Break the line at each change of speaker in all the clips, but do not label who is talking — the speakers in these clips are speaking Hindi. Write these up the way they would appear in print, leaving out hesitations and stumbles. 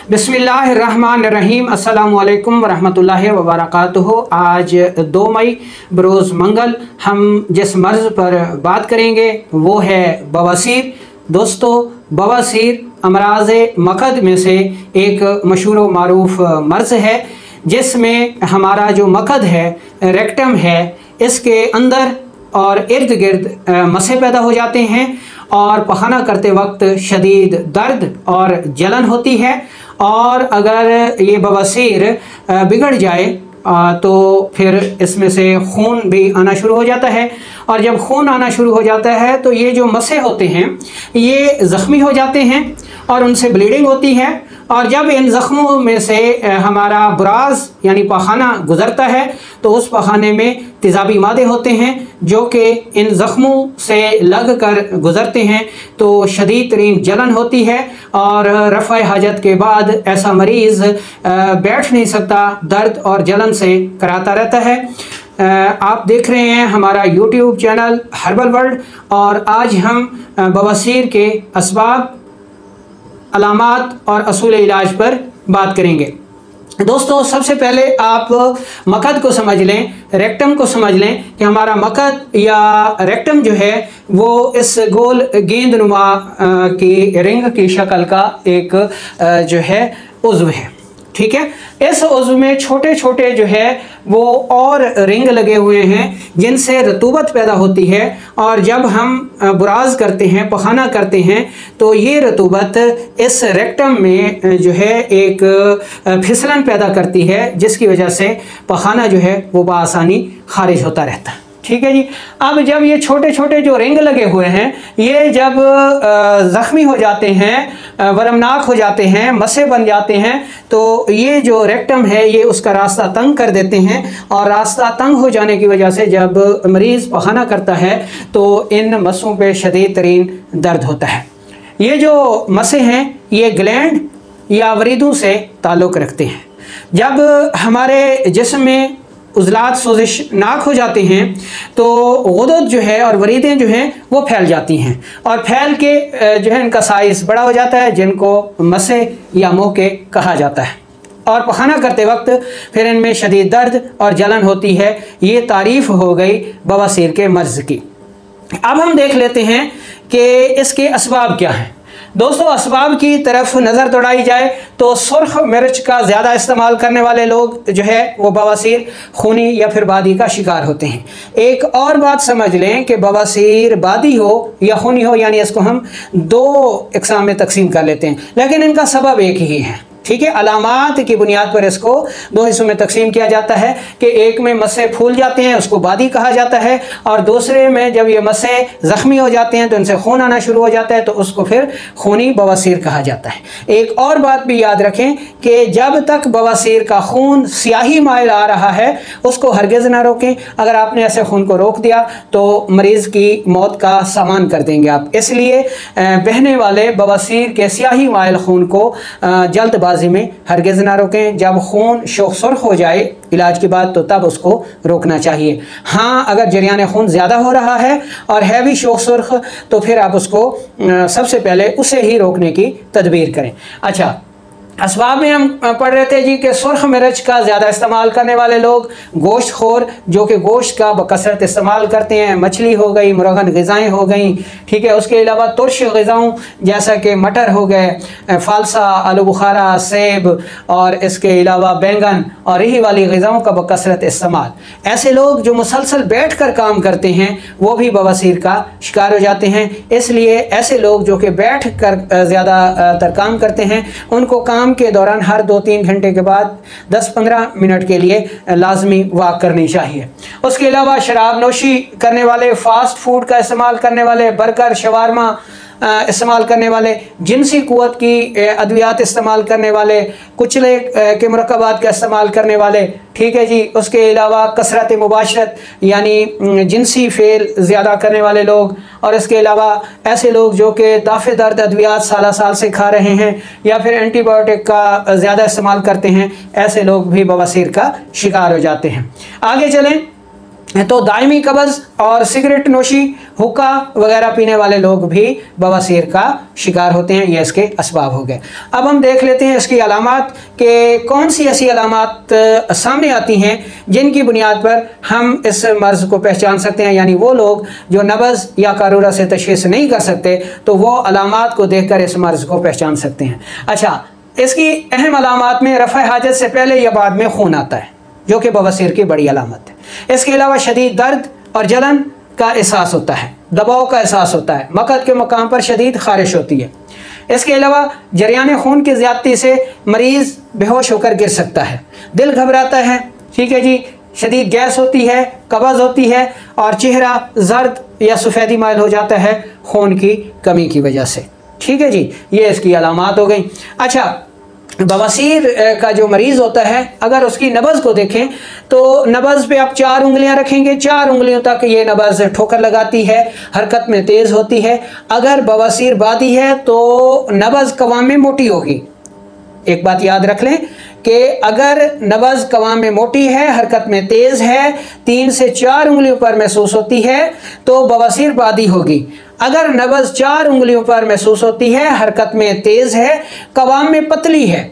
बिस्मिल्लाहिर्रहमानिर्रहीम। अस्सलामुअलैकुम वरहमतुल्लाहि वबरकातुहू। आज 2 मई बरोज़ मंगल हम जिस मर्ज़ पर बात करेंगे वो है बवासीर। दोस्तों, बवासीर अमराज़ मकद में से एक मशहूर व मारूफ मर्ज़ है जिसमें हमारा जो मकद है, रेक्टम है, इसके अंदर और इर्द गिर्द मसे पैदा हो जाते हैं और पखाना करते वक्त शदीद दर्द और जलन होती है। और अगर ये बवासीर बिगड़ जाए तो फिर इसमें से खून भी आना शुरू हो जाता है। और जब खून आना शुरू हो जाता है तो ये जो मसे होते हैं ये ज़ख्मी हो जाते हैं और उनसे ब्लीडिंग होती है। और जब इन ज़ख्मों में से हमारा बुराज़ यानी पखाना गुज़रता है तो उस पखाने में तेज़ाबी मादे होते हैं जो कि इन ज़ख्मों से लग कर गुज़रते हैं तो शदीद तरीन जलन होती है और रफ़ा हाजत के बाद ऐसा मरीज़ बैठ नहीं सकता, दर्द और जलन से कराता रहता है। आप देख रहे हैं हमारा YouTube चैनल हर्बल वर्ल्ड और आज हम बवासीर के असबाब, अलामात और असूल इलाज पर बात करेंगे। दोस्तों, सबसे पहले आप मकद को समझ लें, रेक्टम को समझ लें कि हमारा मकद या रेक्टम जो है वो इस गोल गेंदनुमा की रिंग की शक्ल का एक जो है उज़्व है। ठीक है, इस उज़्व में छोटे छोटे जो है वो और रिंग लगे हुए हैं जिनसे रतूबत पैदा होती है। और जब हम बुराज़ करते हैं, पखाना करते हैं तो ये रतूबत इस रेक्टम में जो है एक फिसलन पैदा करती है जिसकी वजह से पखाना जो है वो बआसानी खारिज होता रहता है। ठीक है जी। अब जब ये छोटे छोटे जो रिंग लगे हुए हैं ये जब ज़ख्मी हो जाते हैं, वरमनाक हो जाते हैं, मसे बन जाते हैं तो ये जो रेक्टम है ये उसका रास्ता तंग कर देते हैं। और रास्ता तंग हो जाने की वजह से जब मरीज़ पखाना करता है तो इन मसों पे शदीद तरीन दर्द होता है। ये जो मसे हैं ये ग्लैंड या वरीदों से ताल्लुक़ रखते हैं। जब हमारे जिस्म में उज़लात सोजिशनाक हो जाते हैं तो गुदद जो है और वरीदें जो हैं वो फैल जाती हैं और फैल के जो है इनका साइज़ बड़ा हो जाता है जिनको मसे या मोके कहा जाता है। और पखाना करते वक्त फिर इनमें शदीद दर्द और जलन होती है। ये तारीफ़ हो गई बवासीर के मर्ज़ की। अब हम देख लेते हैं कि इसके असबाब क्या हैं। दोस्तों, असबाब की तरफ नज़र दौड़ाई जाए तो सुर्ख मिर्च का ज़्यादा इस्तेमाल करने वाले लोग जो है वो बवासीर, खूनी या फिर बादी का शिकार होते हैं। एक और बात समझ लें कि बवासीर बादी हो या खूनी हो, यानी इसको हम 2 अक़साम में तकसीम कर लेते हैं लेकिन इनका सबब एक ही है। ठीक है, अलामात की बुनियाद पर इसको 2 हिस्सों में तकसीम किया जाता है कि एक में मसे फूल जाते हैं उसको बादी कहा जाता है और दूसरे में जब ये मसे ज़ख्मी हो जाते हैं तो इनसे खून आना शुरू हो जाता है तो उसको फिर खूनी बवासीर कहा जाता है। एक और बात भी याद रखें कि जब तक बवासीर का खून स्याही माइल आ रहा है उसको हरगिज़ ना रोकें। अगर आपने ऐसे खून को रोक दिया तो मरीज़ की मौत का सामान कर देंगे आप। इसलिए बहने वाले बवासीर के स्याही माइल खून को जल्दबाजी में हरगिज़ ना रोकें। जब खून शोख सुर्ख हो जाए इलाज के बाद तो तब उसको रोकना चाहिए। हाँ, अगर जरियान खून ज़्यादा हो रहा है और है भी शोख सुर्ख तो फिर आप उसको सबसे पहले उसे ही रोकने की तदबीर करें। अच्छा, असबाब में हम पढ़ रहे थे जी कि सुर्ख मिर्च का ज़्यादा इस्तेमाल करने वाले लोग गोश्त खोर जो कि गोश्त का बकसरत इस्तेमाल करते हैं, मछली हो गई, मुरगन ग़िज़ाएँ हो गई। ठीक है, उसके अलावा तुर्श ग़िज़ाओं जैसा कि मटर हो गए, फ़ालसा, आलू बुखारा, सेब और इसके अलावा बैंगन और रही वाली ग़िज़ाओं का बकसरत इस्तेमाल। ऐसे लोग जो मुसलसल बैठ कर काम करते हैं वो भी बवासीर का शिकार हो जाते हैं। इसलिए ऐसे लोग जो कि बैठ कर ज़्यादा तर काम करते हैं उनको काम के दौरान हर 2-3 घंटे के बाद 10-15 मिनट के लिए लाजमी वॉक करनी चाहिए। उसके अलावा शराब नोशी करने वाले, फास्ट फूड का इस्तेमाल करने वाले, बर्गर, शवारमा इस्तेमाल करने वाले, जिनसी कुव्वत की अद्वियात इस्तेमाल करने वाले, कुचले के मुरक्कबात का इस्तेमाल करने वाले। ठीक है जी। उसके अलावा कसरत मुबाशरत यानी जिनसी फेल ज़्यादा करने वाले लोग और इसके अलावा ऐसे लोग जो कि दाफ़े दर्द अद्वियात साल से खा रहे हैं या फिर एंटीबायोटिक का ज़्यादा इस्तेमाल करते हैं, ऐसे लोग भी बवासीर का शिकार हो जाते हैं। आगे चलें। तो दायमी कब्ज़ और सिगरेट नोशी, हुक्का वगैरह पीने वाले लोग भी बवासीर का शिकार होते हैं। ये इसके असबाब हो गए। अब हम देख लेते हैं इसकी अलामात कि कौन सी ऐसी अलामात सामने आती हैं जिनकी बुनियाद पर हम इस मर्ज़ को पहचान सकते हैं। यानी वो लोग जो नब्ज़ या कारूरा से तशख़ीस नहीं कर सकते तो वो अलामात को देख कर इस मर्ज़ को पहचान सकते हैं। अच्छा, इसकी अहम अलामात में रफ़ा हाजत से पहले या बाद में खून आता है, जो कि बवासीर की बड़ी अलामत है। इसके अलावा शदीद दर्द और जलन का एहसास होता है, दबाव का एहसास होता है, मकद के मकाम पर शदीद खारिश होती है। इसके अलावा जरियान खून की ज़्यादती से मरीज़ बेहोश होकर गिर सकता है, दिल घबराता है, ठीक है जी, शदीद गैस होती है, कब्ज़ होती है और चेहरा जर्द या सफ़ेदी माइल हो जाता है खून की कमी की वजह से। ठीक है जी, ये इसकी अलामात हो गई। अच्छा, बवासीर का जो मरीज़ होता है अगर उसकी नब्ज़ को देखें तो नब्ज़ पे आप 4 उंगलियां रखेंगे, 4 उंगलियों तक ये नब्ज़ ठोकर लगाती है, हरकत में तेज़ होती है। अगर बवासीर बादी है तो नब्ज़ कवाम में मोटी होगी। एक बात याद रख लें कि अगर नब्ज़ कवाम में मोटी है, हरकत में तेज़ है, 3 से 4 उंगलियों पर महसूस होती है तो बवासीर बादी होगी। अगर नब्ज़ 4 उंगलियों पर महसूस होती है, हरकत में तेज़ है, कवाम में पतली है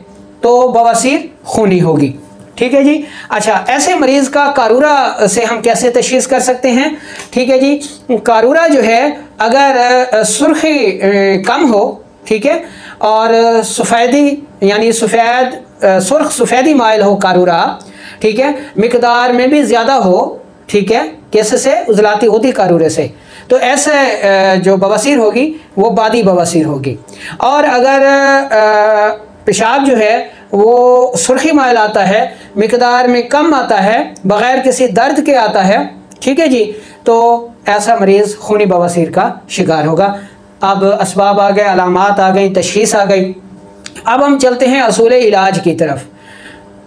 तो बवासीर खूनी होगी। ठीक है जी। अच्छा, ऐसे मरीज़ का कारूरा से हम कैसे तशख़ीस कर सकते हैं? ठीक है जी, कारूरा जो है अगर सुर्खी कम हो, ठीक है, और सफ़ेदी यानी सफ़ेद सुर्ख सफ़ेदी माइल हो कारूरा, ठीक है, मिकदार में भी ज़्यादा हो, ठीक है, कैसे से उजलाती होती कारूरे से, तो ऐसे जो बवासीर होगी वो बादी बवासीर होगी। और अगर पेशाब जो है वो सुर्खी माइल आता है, मिकदार में कम आता है, बग़ैर किसी दर्द के आता है, ठीक है जी, तो ऐसा मरीज़ खूनी बवासीर का शिकार होगा। अब असबाब आ गए, अलामात आ गई, तशख़ीस आ गई। अब हम चलते हैं असूल इलाज की तरफ।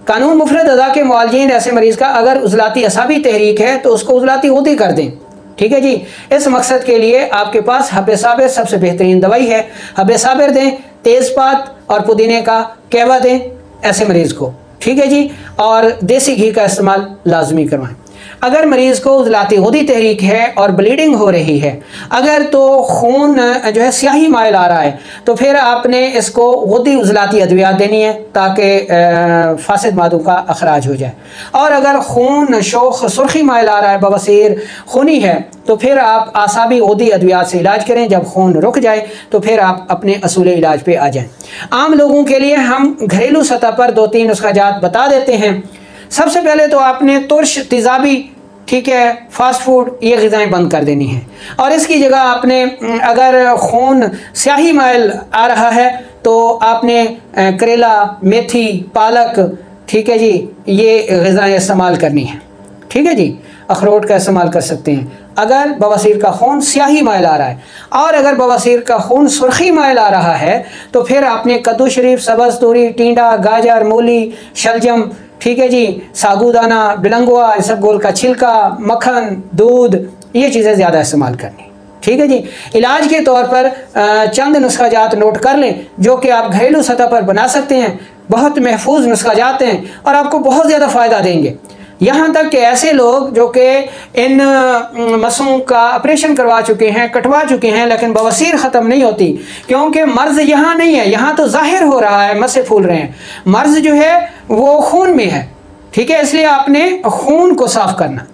कानून मुफरद अदा के मुआलजीन ऐसे मरीज़ का अगर उजलाती असाबी तहरीक है तो उसको उजलाती होती कर दें। ठीक है जी, इस मकसद के लिए आपके पास हब्बे साबिर सबसे बेहतरीन दवाई है। हब्बे साबिर दें, तेज़पात और पुदीने का कहवा दें ऐसे मरीज़ को। ठीक है जी, और देसी घी का इस्तेमाल लाजमी करवाएं। अगर मरीज़ को उजलाती गुदी तहरीक है और ब्लीडिंग हो रही है, अगर तो खून जो है स्याही माइल आ रहा है, तो फिर आपने इसको गुदी उजलाती अद्वियात देनी है ताकि फासिद मादों का अखराज हो जाए। और अगर खून शोख सुर्खी माइल आ रहा है, बवासीर खूनी है, तो फिर आप आसाबी गुदी अद्वियात से इलाज करें। जब खून रुक जाए तो फिर आप अपने असूल इलाज पे आ जाएं। आम लोगों के लिए हम घरेलू सतह पर 2-3 नुस्खाजात बता देते हैं। सबसे पहले तो आपने तुर्श, तेज़ाबी, ठीक है, फास्ट फूड, ये ग़िज़ाएँ बंद कर देनी है। और इसकी जगह आपने अगर खून स्याही माइल आ रहा है तो आपने करेला, मेथी, पालक, ठीक है जी, ये ग़िज़ाएँ इस्तेमाल करनी है। ठीक है जी, अखरोट का इस्तेमाल कर सकते हैं अगर बवासीर का खून स्याही माइल आ रहा है। और अगर बवासीर का खून सुर्खी माइल आ रहा है तो फिर आपने कद्दू शरीफ, सब्ज़ तूरी, टिंडा, गाजर, मूली, शलजम, ठीक है जी, सागूदाना, बिलंगुआ, इसबगोल का छिलका, मक्खन, दूध, ये चीज़ें ज़्यादा इस्तेमाल करनी। ठीक है जी। इलाज के तौर पर चंद नुस्खाजात नोट कर लें जो कि आप घरेलू सतह पर बना सकते हैं। बहुत महफूज नुस्खाजात हैं और आपको बहुत ज़्यादा फ़ायदा देंगे। यहाँ तक कि ऐसे लोग जो कि इन मसों का ऑपरेशन करवा चुके हैं, कटवा चुके हैं, लेकिन बवासीर ख़त्म नहीं होती, क्योंकि मर्ज़ यहाँ नहीं है, यहाँ तो ज़ाहिर हो रहा है, मसे फूल रहे हैं। मर्ज़ जो है वो खून में है। ठीक है, इसलिए आपने खून को साफ़ करना।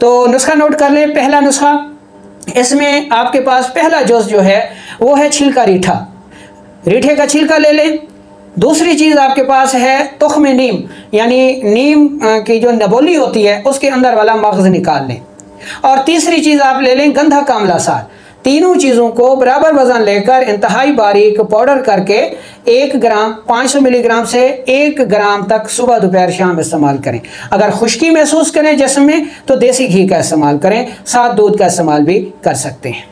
तो नुस्खा नोट कर लें। पहला नुस्खा, इसमें आपके पास पहला जुज़ जो है वो है छिलका रीठा। रीठे का छिलका ले लें। दूसरी चीज़ आपके पास है तुख्म नीम, यानी नीम की जो नबोली होती है उसके अंदर वाला मग़ज़ निकाल लें। और तीसरी चीज़ आप ले लें गंधा कामला सार। तीनों चीज़ों को बराबर वज़न लेकर इंतहाई बारीक पाउडर करके 1 ग्राम 500 मिलीग्राम से 1 ग्राम तक सुबह, दोपहर, शाम इस्तेमाल करें। अगर खुश्की महसूस करें जिस्म में तो देसी घी का इस्तेमाल करें, साथ दूध का इस्तेमाल भी कर सकते हैं।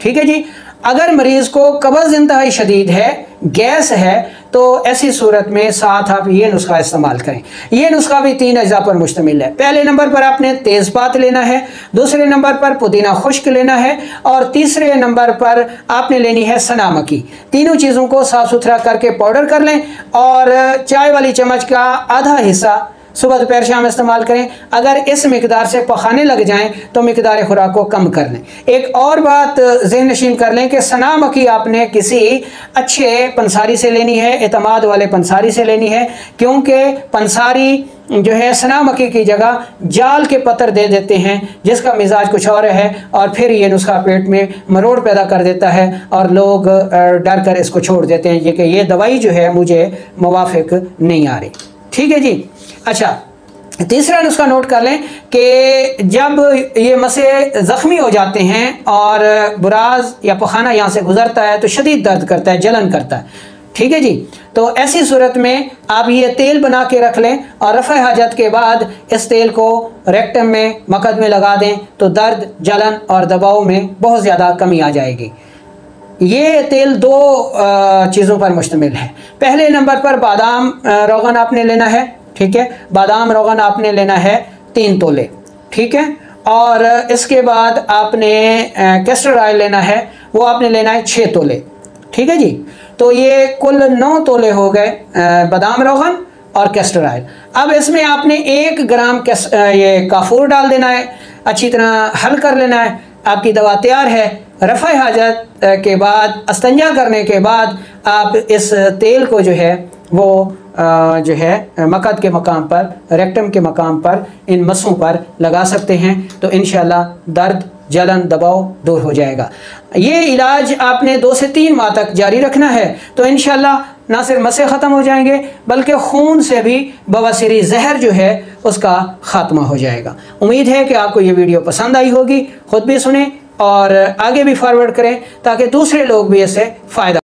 ठीक है जी। अगर मरीज़ को कब्ज़ इंतहाई शदीद है, गैस है, तो ऐसी सूरत में साथ आप ये नुस्खा इस्तेमाल करें। ये नुस्खा भी 3 अज्जा पर मुश्तमिल है। पहले नंबर पर आपने तेज़पात लेना है, दूसरे नंबर पर पुदीना खुश्क लेना है और तीसरे नंबर पर आपने लेनी है सना मक्खी। तीनों चीज़ों को साफ़ सुथरा करके पाउडर कर लें और चाय वाली चम्मच का आधा हिस्सा सुबह दोपहर शाम इस्तेमाल करें। अगर इस मिकदार से पखाने लग जाएं तो मिकदार खुराक को कम कर लें। एक और बात ज़हन नशीन कर लें कि सना मक्खी आपने किसी अच्छे पंसारी से लेनी है, एतमाद वाले पंसारी से लेनी है, क्योंकि पंसारी जो है सना मक्खी की जगह जाल के पत्थर दे देते हैं जिसका मिजाज कुछ और है, और फिर ये नुस्खा पेट में मरोड़ पैदा कर देता है और लोग डर कर इसको छोड़ देते हैं कि ये दवाई जो है मुझे मुवाफिक नहीं आ रही। ठीक है जी। अच्छा, तीसरा नुस्खा नोट कर लें कि जब ये मसे ज़ख्मी हो जाते हैं और बुराज या पखाना यहाँ से गुजरता है तो शदीद दर्द करता है, जलन करता है। ठीक है जी। तो ऐसी सूरत में आप ये तेल बना के रख लें और रफ़ा हाजत के बाद इस तेल को रेक्टम में, मकद में लगा दें तो दर्द, जलन और दबाव में बहुत ज़्यादा कमी आ जाएगी। ये तेल दो चीज़ों पर मुश्तमिल है। पहले नंबर पर बादाम रोगन आपने लेना है। ठीक है, बादाम रोगन आपने लेना है 3 तोले। ठीक है, और इसके बाद आपने कैस्टर ऑयल लेना है, वो आपने लेना है 6 तोले। ठीक है जी। तो ये कुल 9 तोले हो गए बादाम रोगन और कैस्टर ऑयल। अब इसमें आपने 1 ग्राम ये काफूर डाल देना है, अच्छी तरह हल कर लेना है। आपकी दवा तैयार है। रफ़ा हाजत के बाद, अस्तंजा करने के बाद आप इस तेल को जो है वो जो है मकद के मकाम पर, रेक्टम के मकाम पर, इन मसों पर लगा सकते हैं तो इंशाल्लाह दर्द, जलन, दबाव दूर हो जाएगा। ये इलाज आपने 2 से 3 माह तक जारी रखना है तो इंशाल्लाह ना सिर्फ मसे ख़त्म हो जाएंगे बल्कि खून से भी बवासीरी जहर जो है उसका ख़ात्मा हो जाएगा। उम्मीद है कि आपको ये वीडियो पसंद आई होगी। ख़ुद भी सुने और आगे भी फॉरवर्ड करें ताकि दूसरे लोग भी इससे फ़ायदा